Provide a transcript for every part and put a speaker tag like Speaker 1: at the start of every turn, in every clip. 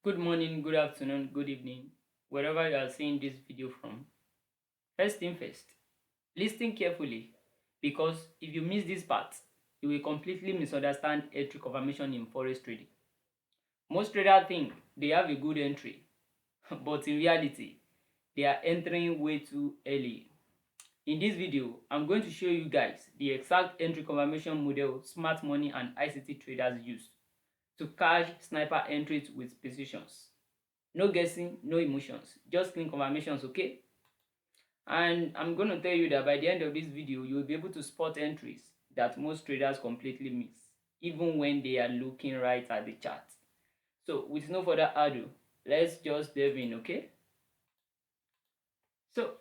Speaker 1: Good morning, good afternoon, good evening, wherever you are seeing this video from. First thing first, listen carefully because if you miss this part, you will completely misunderstand entry confirmation in forex trading. Most traders think they have a good entry, but in reality, they are entering way too early. In this video, I'm going to show you guys the exact entry confirmation model Smart Money and ICT traders use to catch sniper entries with precisions. No guessing, no emotions, just clean confirmations, okay? And I'm going to tell you that by the end of this video, you will be able to spot entries that most traders completely miss, even when they are looking right at the chart. So with no further ado, let's just delve in, okay? So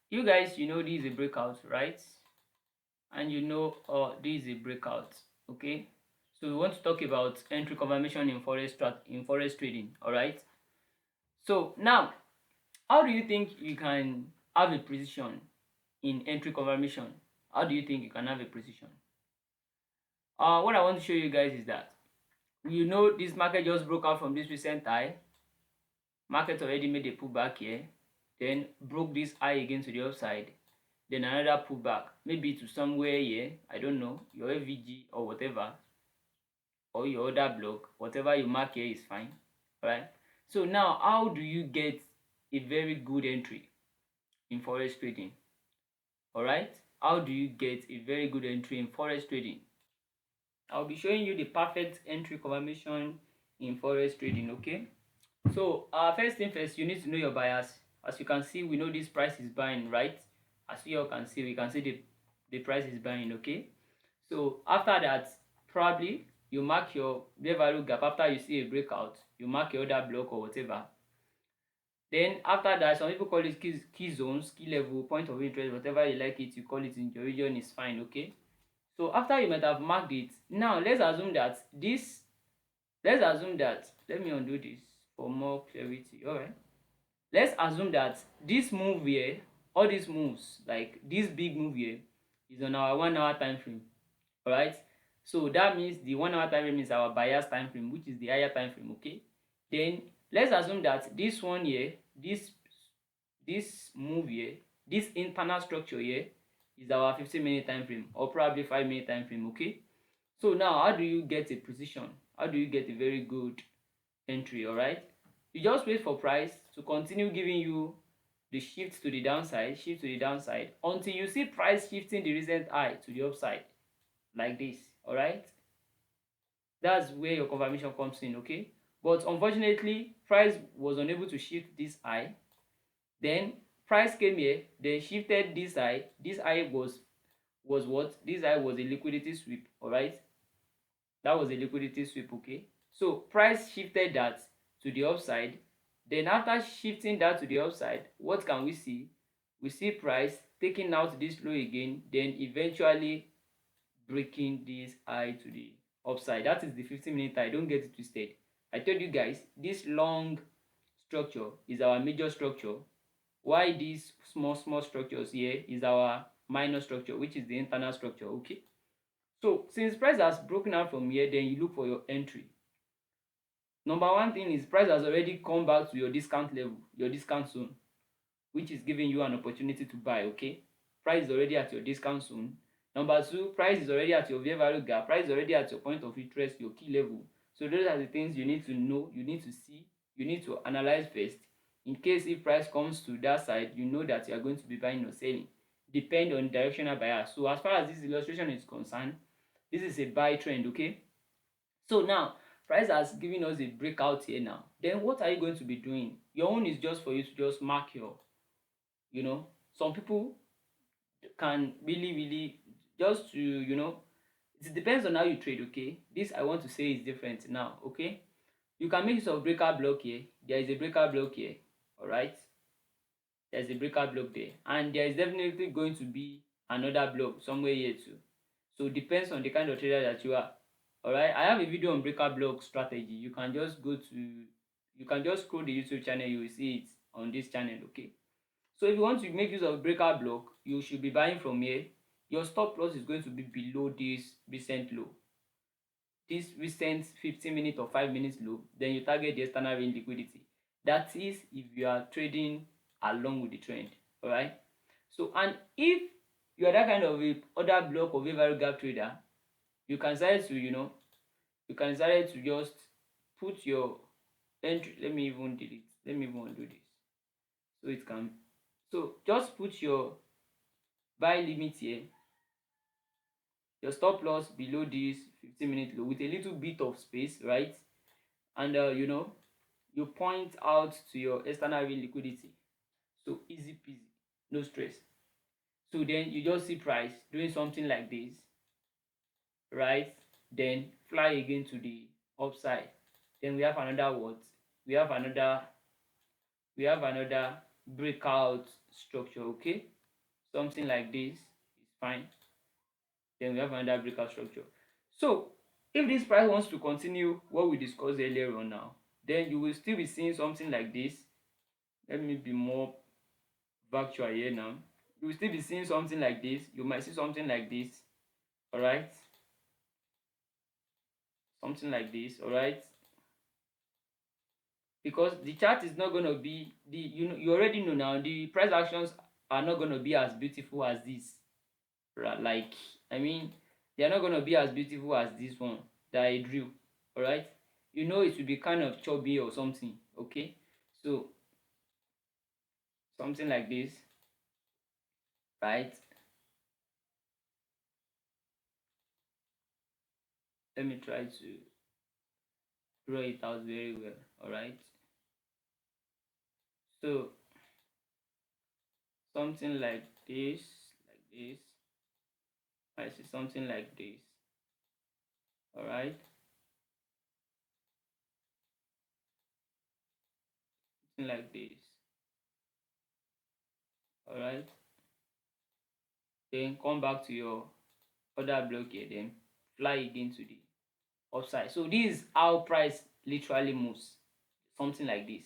Speaker 1: you guys, you know this is a breakout, right? And you know this is a breakout, okay? So we want to talk about entry confirmation in forex trading, all right? So now, how do you think you can have a precision in entry confirmation? How do you think you can have a precision? What I want to show you guys is that you know this market just broke out from this recent high. Market already made a pullback here, then broke this high again to the upside, then another pullback, maybe to somewhere here, I don't know, your FVG or whatever, or your other block, whatever you mark here is fine, right? So now, how do you get a very good entry in forex trading? All right, how do you get a very good entry in forex trading? I'll be showing you the perfect entry confirmation in forex trading, okay? So first thing first, you need to know your buyers. As you can see, we know this price is buying, right? As you all can see, we can see the price is buying, okay? So after that, probably you mark your bear value gap. After you see a breakout, you mark your other block or whatever. Then after that, some people call it key zones, key level, point of interest, whatever you like it, you call it in your region is fine, okay? So after you might have marked it, now let's assume that let me undo this for more clarity. All right, let's assume that this move here, all these moves, like this big move here, is on our 1 hour time frame. All right, so that means the 1 hour time frame is our buyer's time frame, which is the higher time frame, okay? Then let's assume that this one here, this move here, this internal structure here is our 15-minute time frame or probably 5-minute time frame, okay? So now, how do you get a precision? How do you get a very good entry? All right, you just wait for price to continue giving you the shift to the downside until you see price shifting the recent high to the upside like this. All right, that's where your confirmation comes in, okay? But unfortunately, price was unable to shift this high. Then price came here, then shifted this high. This high was what? This high was a liquidity sweep. All right, that was a liquidity sweep, okay? So price shifted that to the upside. Then after shifting that to the upside, what can we see? We see price taking out this low again, then eventually breaking this high to the upside. That is the 15-minute high. Don't get it twisted. I told you guys this long structure is our major structure, why these small structures here is our minor structure, which is the internal structure, okay? So since price has broken out from here, then you look for your entry. Number one thing is price has already come back to your discount level, your discount zone, which is giving you an opportunity to buy, okay? Price is already at your discount zone. Number two, price is already at your fair value gap. Price is already at your point of interest, your key level. So those are the things you need to know, you need to see, you need to analyze first. In case if price comes to that side, you know that you are going to be buying or selling. Depend on directional bias. So as far as this illustration is concerned, this is a buy trend, okay? So now price has given us a breakout here now. Then what are you going to be doing? Your own is just for you to just mark your, some people can really just to, it depends on how you trade, okay? This I want to say is different now, okay? You can make use of breaker block here. There is a breaker block here, all right? There's a breaker block there, and there is definitely going to be another block somewhere here too. So it depends on the kind of trader that you are. All right, I have a video on breaker block strategy. You can just scroll the YouTube channel, you will see it on this channel, okay? So if you want to make use of breaker block, you should be buying from here. Your stop loss is going to be below this recent low. this recent 15 minute or 5 minutes low, then you target the external range liquidity. That is if you are trading along with the trend. All right. So, and if you are that kind of a order block or value gap trader, you can decide to, you can decide to just put your entry. Let me even delete. Let me even undo this. So it can. So just put your buy limit here, your stop loss below this 15 minute low with a little bit of space, right? And you point out to your external real liquidity. So easy peasy, no stress. So then you just see price doing something like this, right? Then fly again to the upside. Then we have another what? We have another we have another breakout structure, okay? Something like this is fine. Then we have another breakout structure. So if this price wants to continue what we discussed earlier on now, then you will still be seeing something like this. Let me be more factual here now. You will still be seeing something like this. You might see something like this. All right, something like this. All right, because the chart is not going to be the you already know now the price actions are not going to be as beautiful as this, right? Like, I mean, they are not going to be as beautiful as this one that I drew. All right, it will be kind of chubby or something. Okay, so something like this, right? Let me try to draw it out very well. All right, so something like this, like this. I see something like this. All right, something like this. All right, then come back to your other block here, then fly again to the upside. So this is how price literally moves, something like this.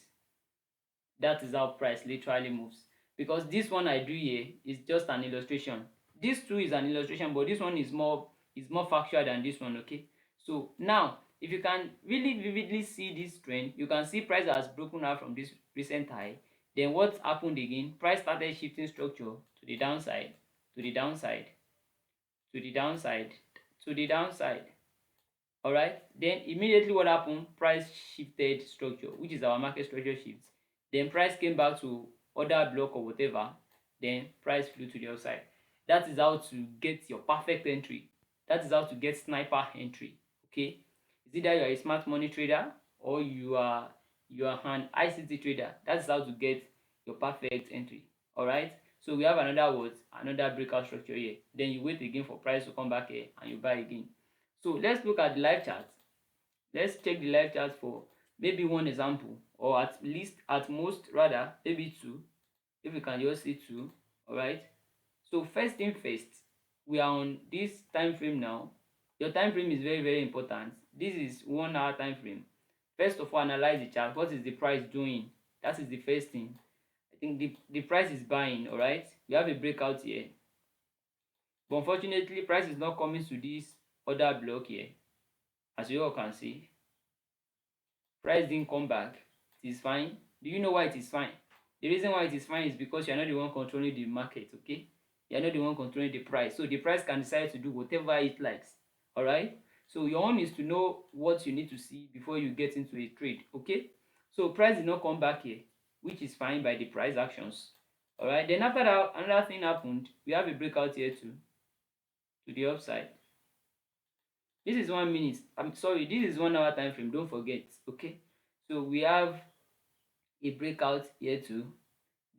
Speaker 1: That is how price literally moves, because this one I drew here is just an illustration. This too is an illustration, but this one is more factual than this one. Okay, so now if you can really vividly see this trend, you can see price has broken out from this recent high. Then what happened again? Price started shifting structure to the downside, to the downside, to the downside, to the downside. All right, then immediately what happened? Price shifted structure, which is our market structure shift. Then price came back to order block or whatever. Then price flew to the upside. That is how to get your perfect entry. That is how to get sniper entry. Okay, it's either you are a smart money trader or you are an ICT trader. That is how to get your perfect entry. All right, so we have another breakout structure here. Then you wait again for price to come back here and you buy again. So let's look at the live chart. Let's check the live chart for maybe one example, or at least, at most rather, maybe two. If we can just see two. All right, so first thing first, we are on this time frame now. Your time frame is very, very important. This is 1 hour time frame. First of all, analyze the chart. What is the price doing? That is the first thing. I think the price is buying. All right, we have a breakout here, but unfortunately price is not coming to this other block here. As you all can see, price didn't come back. It is fine. Do you know why it is fine? The reason why it is fine is because you are not the one controlling the market. Okay, you are not the one controlling the price, so the price can decide to do whatever it likes. All right, so your own is to know what you need to see before you get into a trade. Okay, so price did not come back here, which is fine by the price actions. All right, then after that, another thing happened. We have a breakout here too, to the upside. This is 1 minute. I'm sorry, this is 1 hour time frame. Don't forget. Okay, so we have a breakout here too.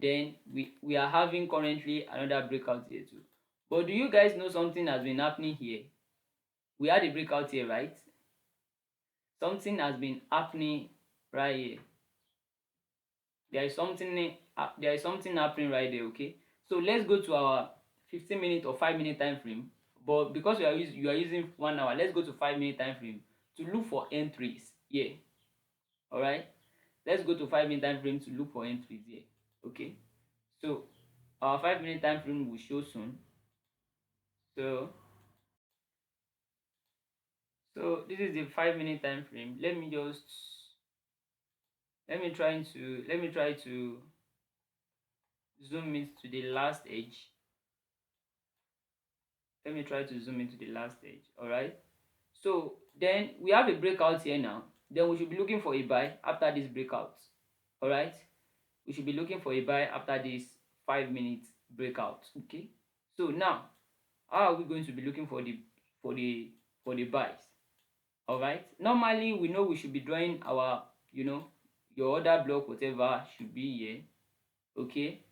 Speaker 1: Then we are having currently another breakout here too. But do you guys know something has been happening here? We had a breakout here, right? Something has been happening right here. There is something happening right there. Okay, so let's go to our 15 minute or 5 minute time frame. But because you are using 1 hour, let's go to 5 minute time frame to look for entries here. All right, let's go to 5 minute time frame to look for entries here. Okay, so our 5 minute time frame will show soon. So So this is the 5 minute time frame. Let me try to zoom it to the last edge. Let me try to zoom into the last edge. All right. So then we have a breakout here now. Then we should be looking for a buy after this breakout. All right. We should be looking for a buy after this 5 minute breakout. Okay. So now, how are we going to be looking for the for the buys? All right. Normally, we know we should be drawing our, your order block, whatever should be here. Okay.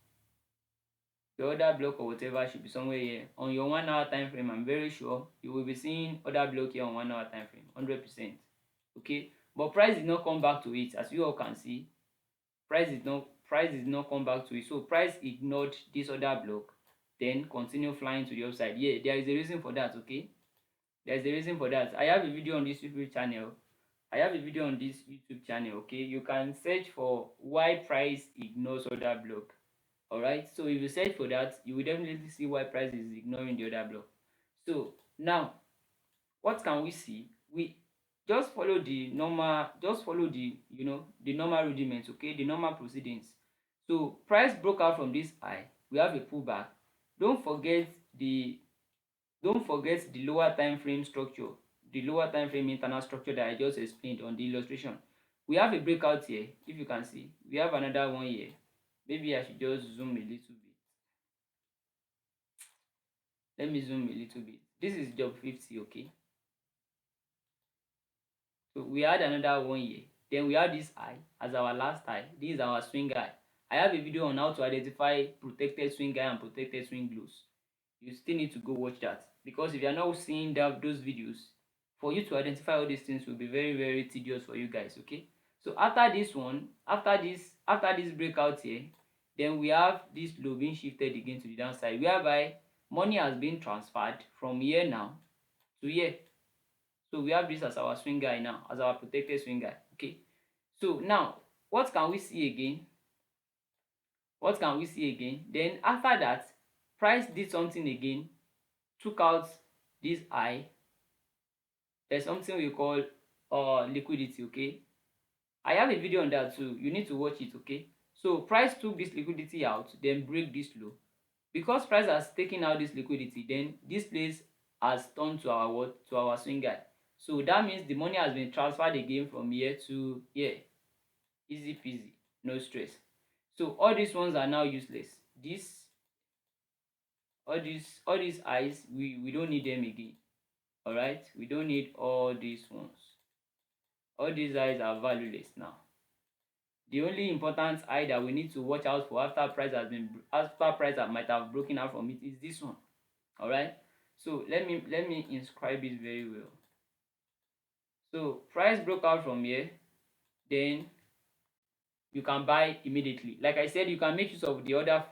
Speaker 1: The other block or whatever should be somewhere here on your 1 hour time frame. I'm very sure you will be seeing other block here on 1 hour time frame, 100%. Okay, but price did not come back to it. As you all can see, price did not come back to it. So price ignored this other block, then continue flying to the upside. Yeah, there is a reason for that. Okay, there's a reason for that. I have a video on this YouTube channel. Okay, you can search for why price ignores other block. All right, so if you search for that, you will definitely see why price is ignoring the other block. So now, what can we see? We just follow the normal, the normal rudiments. Okay, the normal proceedings. So price broke out from this high, we have a pullback. Don't forget the lower time frame structure, the lower time frame internal structure that I just explained on the illustration. We have a breakout here. If you can see, we have another one here. Maybe I should just zoom a little bit. Let me zoom a little bit. This is job 50. Okay, so we had another one here. Then we have this high as our last high. This is our swing high. I have a video on how to identify protected swing high and protected swing lows. You still need to go watch that, because if you are not seeing those videos, for you to identify all these things will be very, very tedious for you guys. Okay, so after this breakout here, then we have this low being shifted again to the downside, whereby money has been transferred from here now to here. So we have this as our swing guy now, as our protected swing guy. Okay, so now what can we see again? Then after that, price did something again, took out this high. There's something we call liquidity. Okay, I have a video on that too, you need to watch it. Okay, so price took this liquidity out, then break this low. Because price has taken out this liquidity, then this place has turned to our what? To our swing guy. So that means the money has been transferred again from here to here. Easy peasy, no stress. So all these ones are now useless. All these eyes, we don't need them again. All right, we don't need all these ones. All these eyes are valueless now. The only important eye that we need to watch out for after price that might have broken out from it is this one. All right, so let me inscribe it very well. So price broke out from here, then you can buy immediately. Like I said, you can make use of the other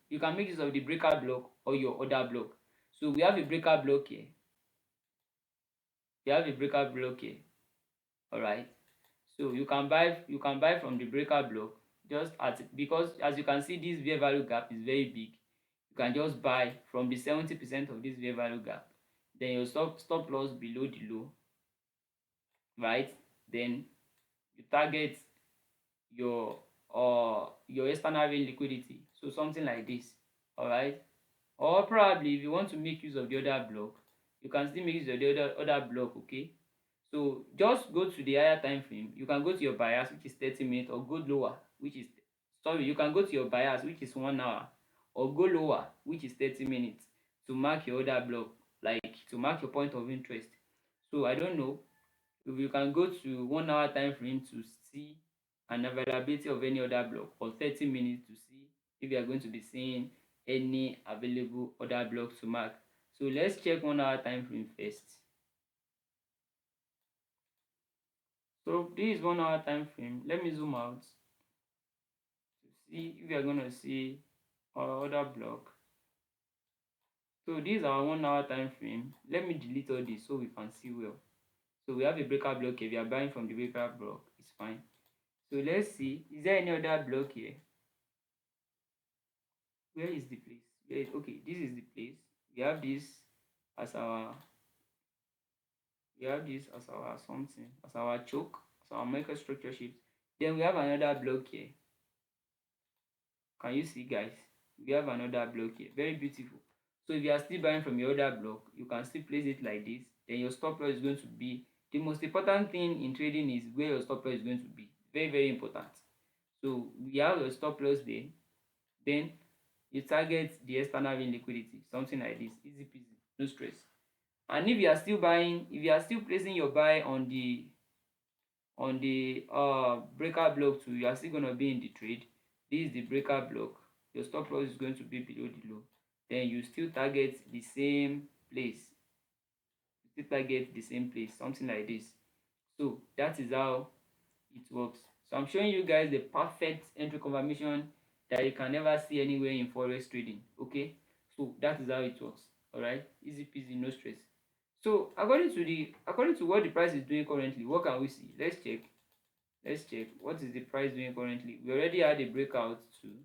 Speaker 1: you can make use of the breaker block or your other block. So we have a breaker block here. All right, so you can buy from the breaker block, because as you can see, this fair value gap is very big. You can just buy from the 70% of this fair value gap, then your stop loss below the low, right? Then you target your external range liquidity, so something like this. All right, or probably if you want to make use of the other block, you can still make use of the other block. Okay, so just go to the higher time frame. You can go to your bias, which is 30 minutes, or go lower, which is you can go to your bias, which is 1 hour, or go lower, which is 30 minutes, to mark your other block, like to mark your point of interest. So I don't know if you can go to 1 hour time frame to see an availability of any other block, or 30 minutes to see if you are going to be seeing any available other blocks to mark. So let's check 1 hour time frame first. So this is 1 hour time frame. Let me zoom out to see if we are going to see our other block. So this is our 1 hour time frame. Let me delete all this so we can see well. So we have a breaker block here. If you are buying from the breaker block, it's fine. So let's see, is there any other block here? Where is the place? Okay, this is the place. We have this as our We have this as our something, as our choke, as our microstructure shift. Then we have another block here. Can you see, guys? We have another block here. Very beautiful. So if you are still buying from your other block, you can still place it like this. Then your stop loss is going to be, the most important thing in trading is where your stop loss is going to be. Very, very important. So we have your stop loss there. Then you target the external vein liquidity, something like this. Easy peasy, no stress. And if you are still buying, if you are still placing your buy on the breaker block too, you are still going to be in the trade. This is the breaker block. Your stop loss is going to be below the low. Then you still target the same place. You still target the same place, something like this. So that is how it works. So I'm showing you guys the perfect entry confirmation that you can never see anywhere in forex trading. Okay, so that is how it works. All right, easy peasy, no stress. So according to what the price is doing currently, what can we see? Let's check what is the price doing currently. We already had a breakout too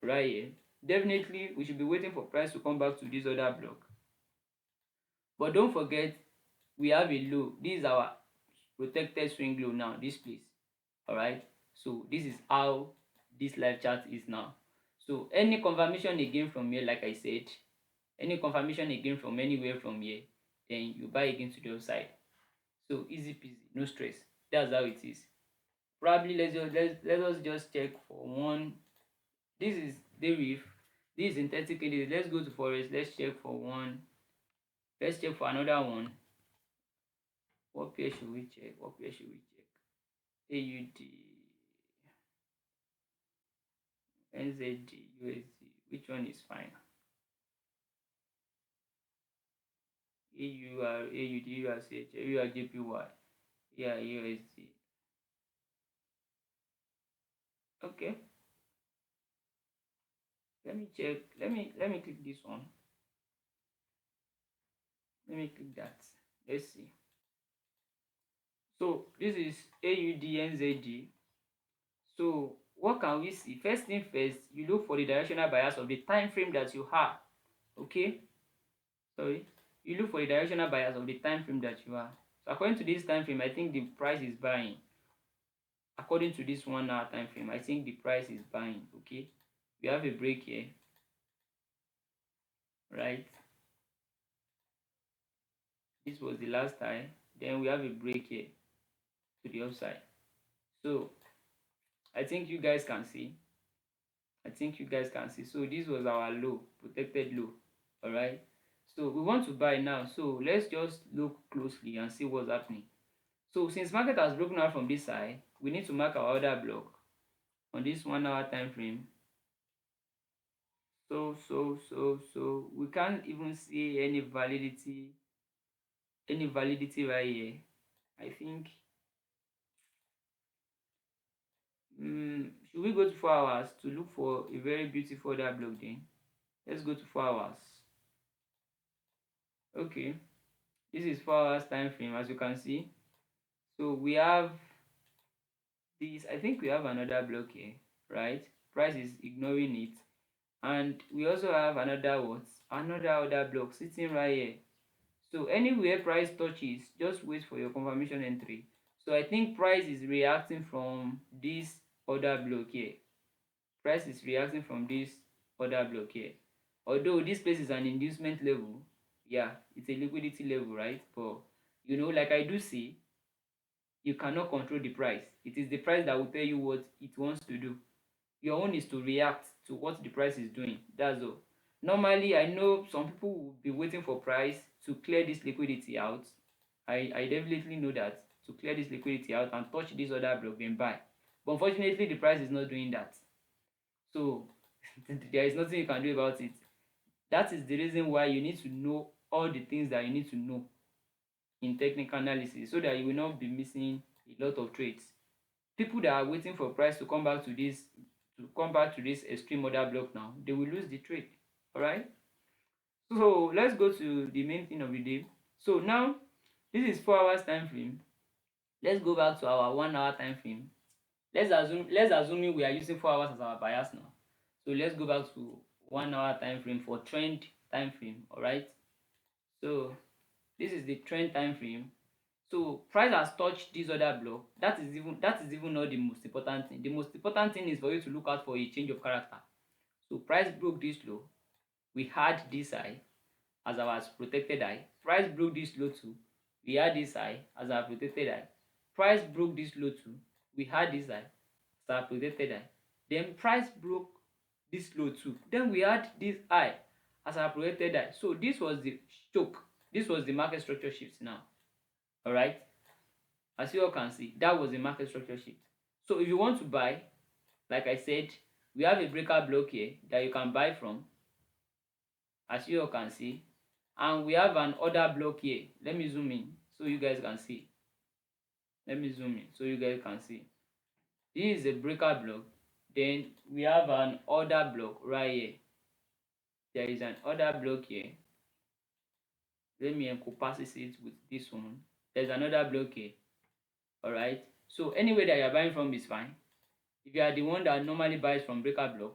Speaker 1: right here. Definitely we should be waiting for price to come back to this other block, but don't forget we have a low. This is our protected swing low now, this place. All right, so this is how this live chart is now. So any confirmation again from here, like I said, any confirmation again from anywhere from here, then you buy again to the upside. So easy peasy, no stress. That's how it is. Probably let us just check for one. This is Deriv. This is in 30k days. Let's go to Forex. Let's check for one. Let's check for another one. What pair should we check? What pair should we check? AUD, NZD, USD. Which one is fine? AUR, AUD, USH, AUR, JPY. Yeah, USD. Okay. Let me check. Let me click this one. Let me click that. Let's see. So this is AUDNZD. So what can we see? First thing first, you look for the directional bias of the time frame that you have. Okay, sorry, you look for the directional bias of the time frame that you have. So according to this time frame, I think the price is buying. According to this 1 hour time frame, I think the price is buying. Okay, we have a break here, right? This was the last time. Then we have a break here to the upside. So I think you guys can see. So this was our low, protected low. All right. So we want to buy now. So let's just look closely and see what's happening. So since market has broken out from this side, we need to mark our other block on this 1 hour time frame. So we can't even see any validity right here. I think should we go to 4 hours to look for a very beautiful other block then? Let's go to 4 hours. Okay, this is 4 hours time frame, as you can see. So we have this. I think we have another block here, right? Price is ignoring it, and we also have another other block sitting right here. So anywhere price touches, just wait for your confirmation entry. So I think price is reacting from this other block here. Price is reacting from this other block here. Although this place is an inducement level, yeah, it's a liquidity level, right? But you know, like I do say, you cannot control the price. It is the price that will tell you what it wants to do. Your own is to react to what the price is doing. That's all. Normally, I know some people will be waiting for price to clear this liquidity out. I definitely know that, to clear this liquidity out and touch this other block and buy. But unfortunately, the price is not doing that. So there is nothing you can do about it. That is the reason why you need to know all the things that you need to know in technical analysis, so that you will not be missing a lot of trades. People that are waiting for price to come back to this extreme order block now, they will lose the trade. All right, so let's go to the main thing of the day. So now this is 4 hours time frame. Let's go back to our 1 hour time frame. Let's assume we are using 4 hours as our bias now. So let's go back to 1 hour time frame for trend time frame. All right, so this is the trend time frame. So price has touched this other block. That is even not the most important thing. The most important thing is for you to look out for a change of character. So price broke this low. We had this high as our protected high. Price broke this low too. We had this high as our protected high. Price broke this low too. We had this high as our protected high. Then price broke this low too. Then we had this high as our protected high. So this was the choke. This was the market structure shift now. Alright. As you all can see, that was the market structure shift. So if you want to buy, like I said, we have a breaker block here that you can buy from, as you all can see, and we have an order block here. Let me zoom in so you guys can see. Let me zoom in so you guys can see. This is a breaker block. Then we have an order block right here. There is an order block here. Let me encompass it with this one. There's another block here. Alright. So anywhere that you're buying from is fine. If you are the one that normally buys from breaker block,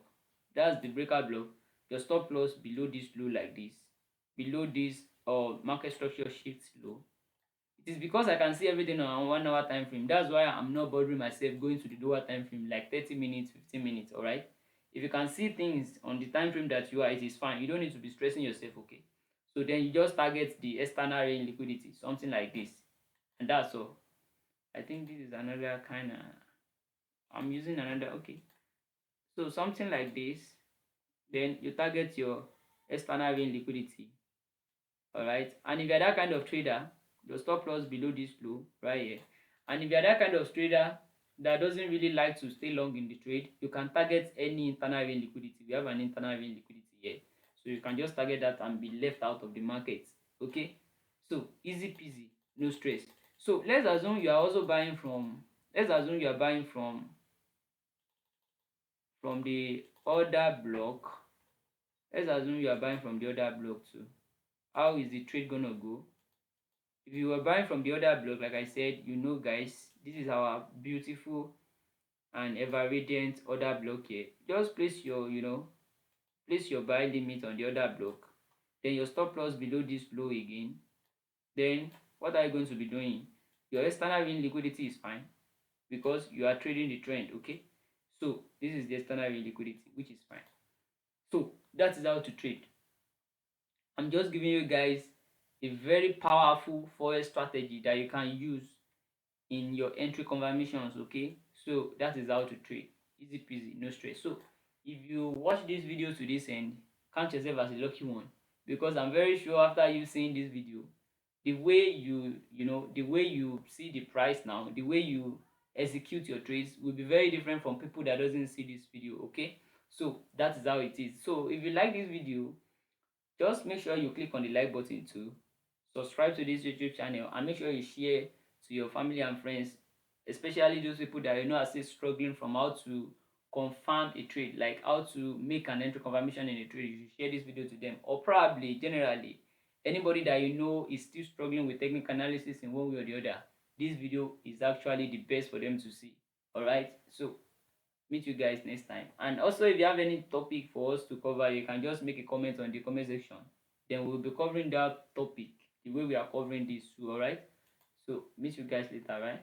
Speaker 1: that's the breaker block. Your stop loss below this low like this, below this market structure shift low. It is because I can see everything on 1 hour time frame. That's why I'm not bothering myself going to the lower time frame like 30 minutes, 15 minutes. All right. If you can see things on the time frame that you are, it is fine. You don't need to be stressing yourself. Okay. So then you just target the external range liquidity, something like this, and that's all. I think this is another kind of. I'm using another. Okay. So something like this, then you target your external range liquidity. All right. And if you're that kind of trader, your stop loss below this low right here. And if you're that kind of trader that doesn't really like to stay long in the trade, you can target any internal range liquidity. We have an internal range liquidity here. So you can just target that and be left out of the market. Okay. So easy peasy, no stress. So let's assume you are also buying from, let's assume you are buying from the other block. Let's assume you are buying from the other block too. How is the trade gonna go? If you were buying from the other block, like I said, you know guys, this is our beautiful and ever radiant other block here. Just place your, place your buy limit on the other block. Then your stop loss below this low again. Then what are you going to be doing? Your external range liquidity is fine because you are trading the trend, okay? So this is the external range liquidity, which is fine. So that is how to trade. I'm just giving you guys a very powerful forex strategy that you can use in your entry confirmations. Okay, so that is how to trade. Easy peasy, no stress. So if you watch this video to this end, count yourself as a lucky one, because I'm very sure after you seeing this video, the way the way you see the price now, the way you execute your trades will be very different from people that doesn't see this video. Okay, so that is how it is. So if you like this video, just make sure you click on the like button too, subscribe to this YouTube channel, and make sure you share to your family and friends, especially those people that are still struggling from how to confirm a trade, like how to make an entry confirmation in a trade. You should share this video to them, or probably generally anybody that is still struggling with technical analysis in one way or the other. This video is actually the best for them to see. All right, so meet you guys next time. And also, if you have any topic for us to cover, you can just make a comment on the comment section, then we'll be covering that topic the way we are covering this too. All right, so meet you guys later, right?